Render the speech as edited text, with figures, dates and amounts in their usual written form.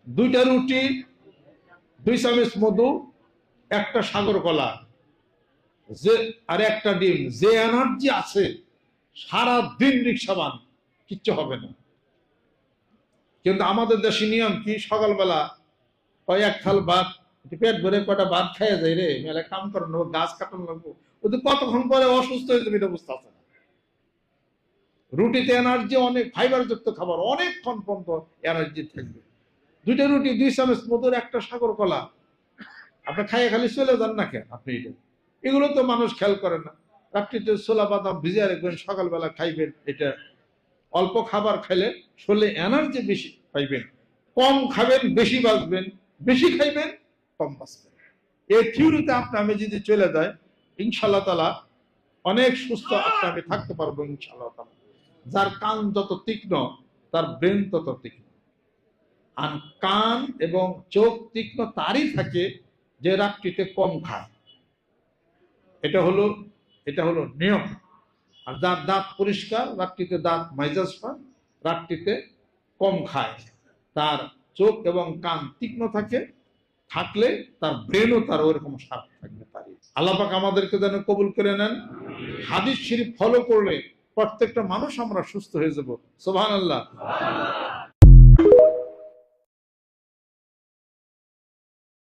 2টা রুটি, 2 চামচ মধু, একটা সাগর কলা, যে আর একটা ডিম, যে এনার্জি আছে সারা দিন রিক্সাবান, কিচ্ছু হবে না। কিন্তু আমাদের দেশে নিয়ম কি, সকালবেলা এক থাল ভাত, পেট ভরে কটা ভাত খাইয়া যায় রে, মেলা কাম করানো, গাছ কাটানো লাগবো, ওদের কতক্ষণ পরে অসুস্থ হয়ে যাবে এটা বুঝতে আছে না। রুটিতে এনার্জি অনেক, ফাইবার যুক্ত খাবার, অনেকক্ষণ পর্যন্ত এনার্জি থাকবে। 2টা রুটি, 2 চামচ মধুর, একটা সাগর কলা, আপনি খাইয়ে খালি চলে যান না কেন আপনি? এগুলো তো মানুষ খেয়াল করে না। রাত্রিতে ছোলা বাদাম ভিজিয়ে রাখবেন, সকালবেলা খাইবেন। এটা অল্প খাবার খাইলে শরীরে এনার্জি বেশি পাইবেন। কম খাবেন, বেশি বাঁচবেন, বেশি খাইবেন, কম বাঁচবেন। এই থিওরিতে আপনি আমি যদি চলে যায়, ইনশাআল্লাহ তাআলা অনেক সুস্থ আপনি আমি থাকতে পারবো ইনশাআল্লাহ তাআলা। যার কান যত তীক্ষ্ণ তার ব্রেন তত তীক্ষ্ণ। আর কান এবং চোখ তীক্ষ্ণ তারই থাকে যে রাত্রিতে কম খায়। এটা হলো নিয়ম। আর যার দাঁত পরিষ্কার, রাত্রিতে দাঁত মাইজাজ পান, রাত্রিতে কম খায়, তার চোখ এবং কান তীক্ষ্ণ থাকলে তার ব্রেনও তার ওরকম শার্প থাকবে পারে। আল্লাহ পাক আমাদেরকে যেন কবুল করে নেন। হাদিস শরীফ ফলো করলে প্রত্যেকটা মানুষ আমরা সুস্থ হয়ে যাব। সুবহানাল্লাহ।